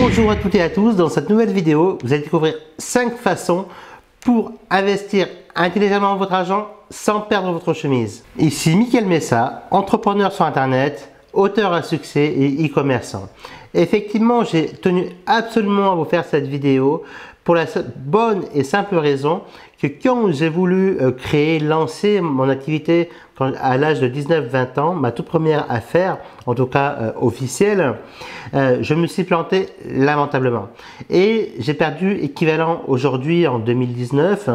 Bonjour à toutes et à tous, dans cette nouvelle vidéo, vous allez découvrir 5 façons pour investir intelligemment votre argent sans perdre votre chemise. Ici Mickaël Messa, entrepreneur sur internet, auteur à succès et e-commerçant. Effectivement, j'ai tenu absolument à vous faire cette vidéo pour la bonne et simple raison que quand j'ai voulu lancer mon activité à l'âge de 19-20 ans, ma toute première affaire, en tout cas officielle, je me suis planté lamentablement. Et j'ai perdu équivalent aujourd'hui en 2019,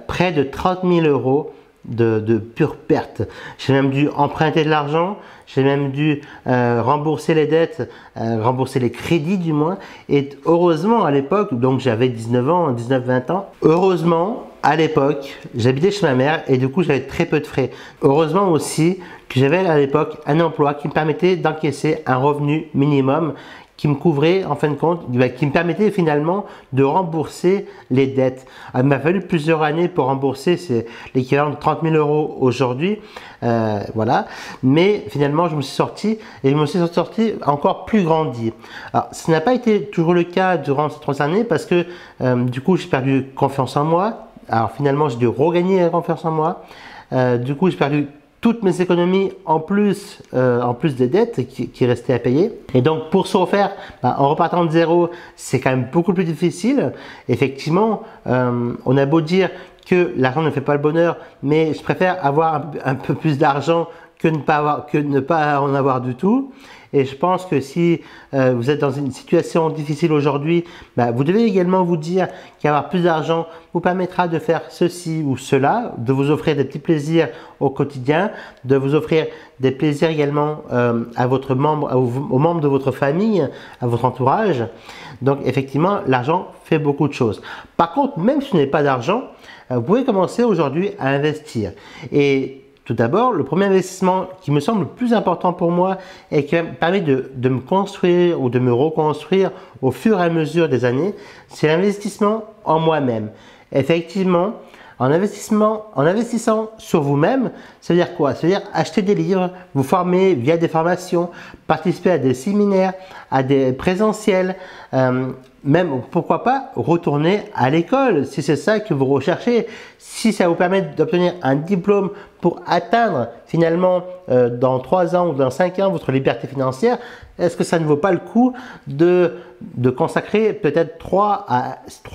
près de 30 000 euros de pure perte. J'ai même dû emprunter de l'argent, j'ai même dû rembourser les dettes, rembourser les crédits du moins. Et heureusement à l'époque, donc j'avais 19 ans, 19-20 ans, heureusement à l'époque j'habitais chez ma mère et du coup j'avais très peu de frais. Heureusement aussi que j'avais à l'époque un emploi qui me permettait d'encaisser un revenu minimum qui me couvrait en fin de compte, qui me permettait finalement de rembourser les dettes. Il m'a fallu plusieurs années pour rembourser, c'est l'équivalent de 30 000 euros aujourd'hui, voilà. Mais finalement, je me suis sorti et je me suis sorti encore plus grandi. Alors, ce n'a pas été toujours le cas durant ces 3 années parce que du coup, j'ai perdu confiance en moi. Alors finalement, j'ai dû regagner la confiance en moi. Du coup, j'ai perdu toutes mes économies en plus des dettes qui restaient à payer. Et donc pour se refaire, en repartant de zéro, c'est quand même beaucoup plus difficile. Effectivement, on a beau dire que l'argent ne fait pas le bonheur, mais je préfère avoir un peu plus d'argent que ne pas en avoir du tout. Et je pense que si vous êtes dans une situation difficile aujourd'hui, vous devez également vous dire qu'avoir plus d'argent vous permettra de faire ceci ou cela, de vous offrir des petits plaisirs au quotidien, de vous offrir des plaisirs également aux membres de votre famille, à votre entourage. Donc effectivement, l'argent fait beaucoup de choses. Par contre, même si vous n'avez pas d'argent, vous pouvez commencer aujourd'hui à investir. Et tout d'abord, le premier investissement qui me semble le plus important pour moi et qui me permet de me construire ou de me reconstruire au fur et à mesure des années, c'est l'investissement en moi-même. Effectivement, en investissant sur vous-même, ça veut dire quoi? Ça veut dire acheter des livres, vous former via des formations, participer à des séminaires, à des présentiels, même pourquoi pas retourner à l'école si c'est ça que vous recherchez. Si ça vous permet d'obtenir un diplôme pour atteindre finalement dans 3 ans ou dans 5 ans votre liberté financière, est-ce que ça ne vaut pas le coup de consacrer peut-être 3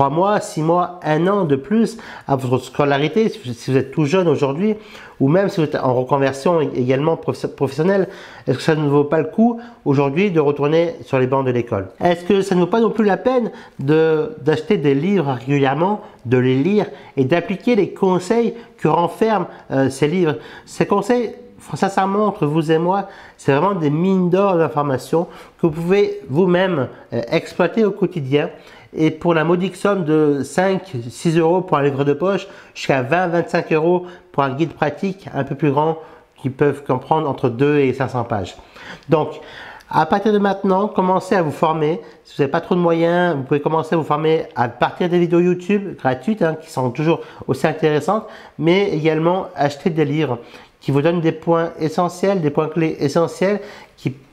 mois, 6 mois, 1 an de plus à votre scolarité si vous êtes tout jeune aujourd'hui, ou même si vous êtes en reconversion également professionnelle? Est-ce que ça ne vaut pas le coup aujourd'hui de retourner sur les bancs de l'école? Est-ce que ça ne vaut pas non plus la peine d'acheter des livres régulièrement, de les lire et d'appliquer les conseils que renferment ces livres? Ces conseils, sincèrement, entre vous et moi, c'est vraiment des mines d'or d'informations que vous pouvez vous-même exploiter au quotidien. Et pour la modique somme de 5-6 euros pour un livre de poche, jusqu'à 20-25 euros pour un guide pratique un peu plus grand qui peuvent comprendre entre 2 et 500 pages. Donc, à partir de maintenant, commencez à vous former. Si vous n'avez pas trop de moyens, vous pouvez commencer à vous former à partir des vidéos YouTube gratuites qui sont toujours aussi intéressantes, mais également acheter des livres qui vous donnent des points essentiels, des points clés essentiels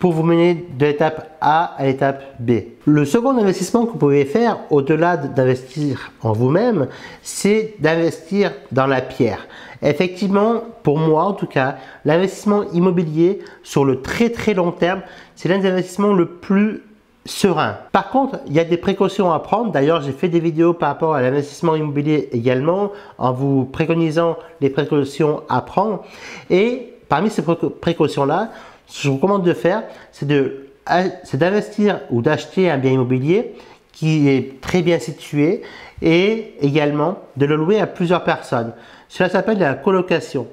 pour vous mener de l'étape A à l'étape B. Le second investissement que vous pouvez faire, au-delà d'investir en vous-même, c'est d'investir dans la pierre. Effectivement, pour moi en tout cas, l'investissement immobilier sur le très long terme, c'est l'un des investissements le plus serein. Par contre, il y a des précautions à prendre. D'ailleurs, j'ai fait des vidéos par rapport à l'investissement immobilier également, en vous préconisant les précautions à prendre. Et parmi ces précautions-là, ce que je vous recommande de faire, c'est d'investir ou d'acheter un bien immobilier qui est très bien situé et également de le louer à plusieurs personnes. Cela s'appelle la colocation.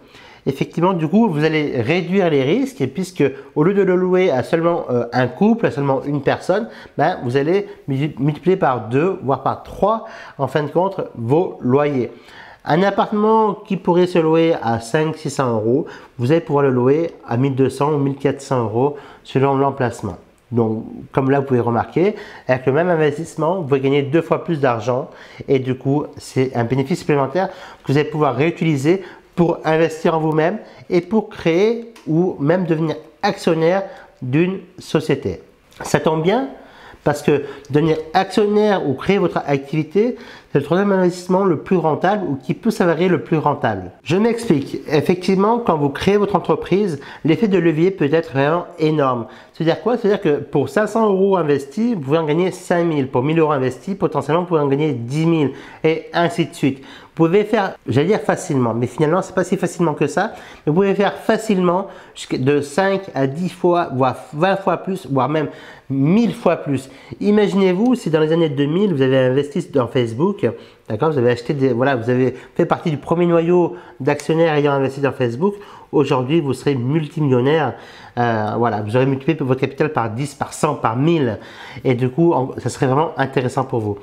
Effectivement, du coup, vous allez réduire les risques et puisque au lieu de le louer à seulement un couple, à seulement une personne, vous allez multiplier par 2, voire par 3, en fin de compte, vos loyers. Un appartement qui pourrait se louer à 500-600 euros, vous allez pouvoir le louer à 1200 ou 1400 euros selon l'emplacement. Donc, comme là, vous pouvez remarquer, avec le même investissement, vous pouvez gagner 2 fois plus d'argent et du coup, c'est un bénéfice supplémentaire que vous allez pouvoir réutiliser pour investir en vous-même et pour créer ou même devenir actionnaire d'une société. Ça tombe bien Parce que devenir actionnaire ou créer votre activité, c'est le troisième investissement le plus rentable ou qui peut s'avérer le plus rentable. Je m'explique. Effectivement, quand vous créez votre entreprise, l'effet de levier peut être vraiment énorme. C'est-à-dire quoi? C'est-à-dire que pour 500 € investis, vous pouvez en gagner 5000. Pour 1000 € investis, potentiellement, vous pouvez en gagner 10 000 et ainsi de suite. Vous pouvez faire, j'allais dire facilement, mais finalement, c'est pas si facilement que ça. Mais vous pouvez faire facilement de 5 à 10 fois, voire 20 fois plus, voire même 1000 fois plus. Imaginez-vous si dans les années 2000, vous avez investi dans Facebook, d'accord, vous avez acheté voilà, vous avez fait partie du premier noyau d'actionnaires ayant investi dans Facebook. Aujourd'hui, vous serez multimillionnaire. Voilà, vous aurez multiplié votre capital par 10, par 100, par 1000. Et du coup, ça serait vraiment intéressant pour vous.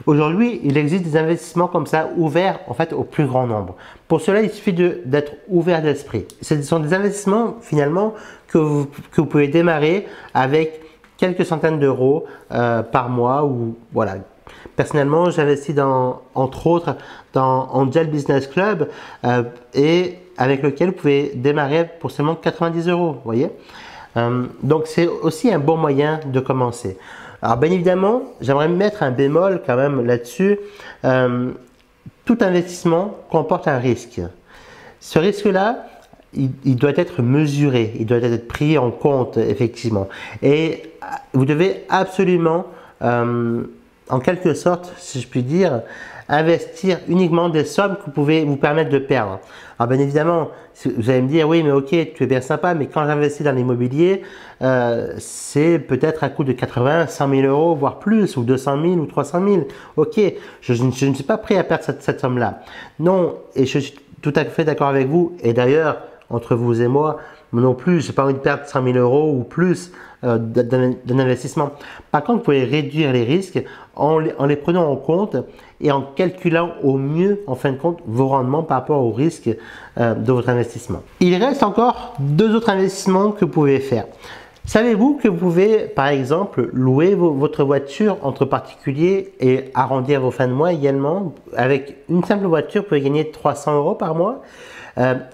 Aujourd'hui, il existe des investissements comme ça, ouverts en fait au plus grand nombre. Pour cela, il suffit d'être ouvert d'esprit. Ce sont des investissements finalement que vous pouvez démarrer avec quelques centaines d'euros par mois ou voilà. Personnellement, j'investis entre autres dans Angel Business Club et avec lequel vous pouvez démarrer pour seulement 90 €, vous voyez. Donc c'est aussi un bon moyen de commencer. Alors bien évidemment, j'aimerais mettre un bémol quand même là-dessus. Tout investissement comporte un risque. Ce risque-là, il doit être mesuré, il doit être pris en compte effectivement. Et vous devez absolument, en quelque sorte, si je puis dire, investir uniquement des sommes que vous pouvez vous permettre de perdre. Alors bien évidemment, vous allez me dire, oui mais ok, tu es bien sympa, mais quand j'investis dans l'immobilier, c'est peut-être à coût de 80, 100 000 €, voire plus, ou 200 000 ou 300 000. Ok, je ne suis pas prêt à perdre cette somme-là. Non, et je suis tout à fait d'accord avec vous, et d'ailleurs, entre vous et moi, non plus, je n'ai pas envie de perdre 100 000 € ou plus d'un investissement. Par contre, vous pouvez réduire les risques en les prenant en compte et en calculant au mieux, en fin de compte, vos rendements par rapport au risque de votre investissement. Il reste encore deux autres investissements que vous pouvez faire. Savez-vous que vous pouvez, par exemple, louer votre voiture entre particuliers et arrondir vos fins de mois également? Avec une simple voiture, vous pouvez gagner 300 € par mois.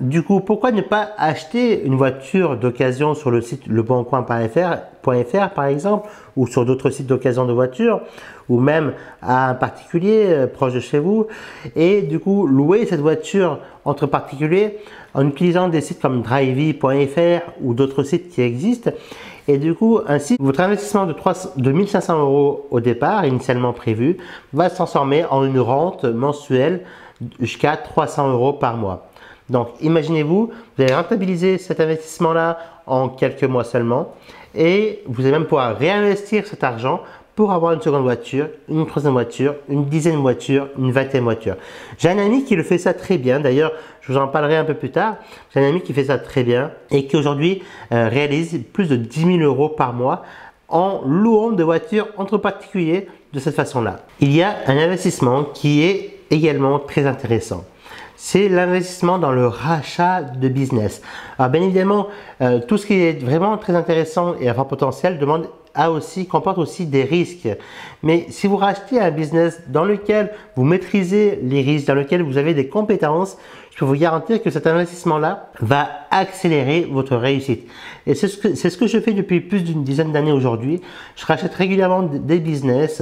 Du coup, pourquoi ne pas acheter une voiture d'occasion sur le site leboncoin.fr par exemple, ou sur d'autres sites d'occasion de voitures, ou même à un particulier proche de chez vous, et du coup louer cette voiture entre particuliers en utilisant des sites comme drivey.fr ou d'autres sites qui existent. Et du coup, ainsi, votre investissement de 1500 € au départ, initialement prévu, va se transformer en une rente mensuelle jusqu'à 300 € par mois. Donc, imaginez-vous, vous allez rentabiliser cet investissement-là en quelques mois seulement et vous allez même pouvoir réinvestir cet argent pour avoir une seconde voiture, une troisième voiture, une dizaine de voitures, une vingtaine de voitures. J'ai un ami qui le fait ça très bien. D'ailleurs, je vous en parlerai un peu plus tard. J'ai un ami qui fait ça très bien et qui aujourd'hui réalise plus de 10 000 € par mois en louant des voitures entre particuliers de cette façon-là. Il y a un investissement qui est également très intéressant. C'est l'investissement dans le rachat de business. Alors bien évidemment, tout ce qui est vraiment très intéressant et à fort potentiel comporte aussi des risques. Mais si vous rachetez un business dans lequel vous maîtrisez les risques, dans lequel vous avez des compétences, je peux vous garantir que cet investissement-là va accélérer votre réussite. Et c'est ce que je fais depuis plus d'une dizaine d'années aujourd'hui. Je rachète régulièrement des business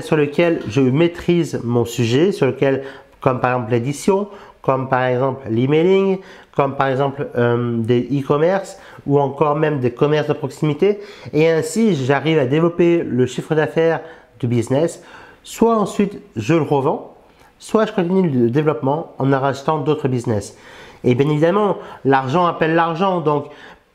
sur lesquels je maîtrise mon sujet, sur lesquels comme par exemple l'édition, comme par exemple l'emailing, comme par exemple des e-commerce ou encore même des commerces de proximité. Et ainsi, j'arrive à développer le chiffre d'affaires du business. Soit ensuite, je le revends, soit je continue le développement en rachetant d'autres business. Et bien évidemment, l'argent appelle l'argent. Donc,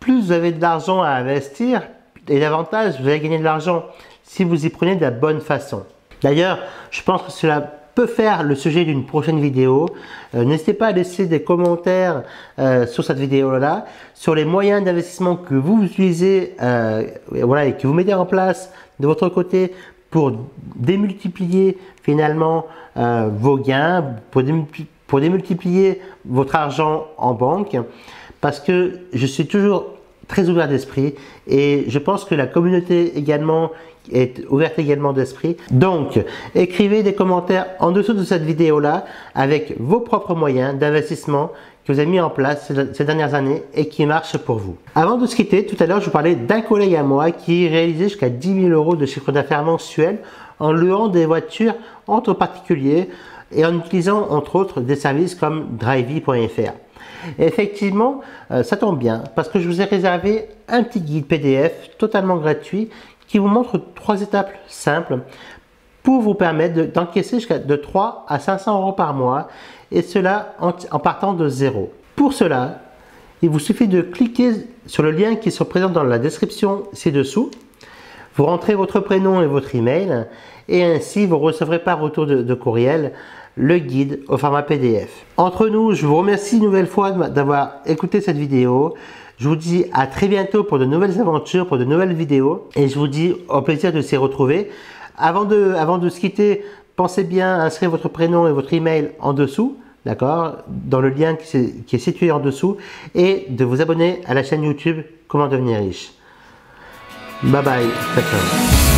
plus vous avez de l'argent à investir, et davantage vous allez gagner de l'argent si vous y prenez de la bonne façon. D'ailleurs, je pense que cela peut faire le sujet d'une prochaine vidéo. N'hésitez pas à laisser des commentaires sur cette vidéo-là, sur les moyens d'investissement que vous utilisez voilà, et que vous mettez en place de votre côté pour démultiplier finalement vos gains, pour démultiplier votre argent en banque, parce que je suis toujours très ouvert d'esprit et je pense que la communauté également est ouverte également d'esprit. Donc, écrivez des commentaires en dessous de cette vidéo-là avec vos propres moyens d'investissement que vous avez mis en place ces dernières années et qui marche pour vous. Avant de se quitter, tout à l'heure, je vous parlais d'un collègue à moi qui réalisait jusqu'à 10 000 € de chiffre d'affaires mensuel en louant des voitures entre particuliers et en utilisant entre autres des services comme drivey.fr. Effectivement, ça tombe bien parce que je vous ai réservé un petit guide PDF totalement gratuit qui vous montre 3 étapes simples pour vous permettre d'encaisser jusqu'à de 3 à 500 € par mois et cela en partant de zéro. Pour cela, il vous suffit de cliquer sur le lien qui se présente dans la description ci-dessous. Vous rentrez votre prénom et votre email et ainsi vous recevrez par retour de courriel le guide au format PDF. Entre nous, je vous remercie une nouvelle fois d'avoir écouté cette vidéo. Je vous dis à très bientôt pour de nouvelles aventures, pour de nouvelles vidéos et je vous dis au plaisir de s'y retrouver. Avant de se quitter, pensez bien à inscrire votre prénom et votre email en dessous, d'accord, dans le lien qui est situé en dessous et de vous abonner à la chaîne YouTube Comment devenir riche. Bye bye, ciao, ciao.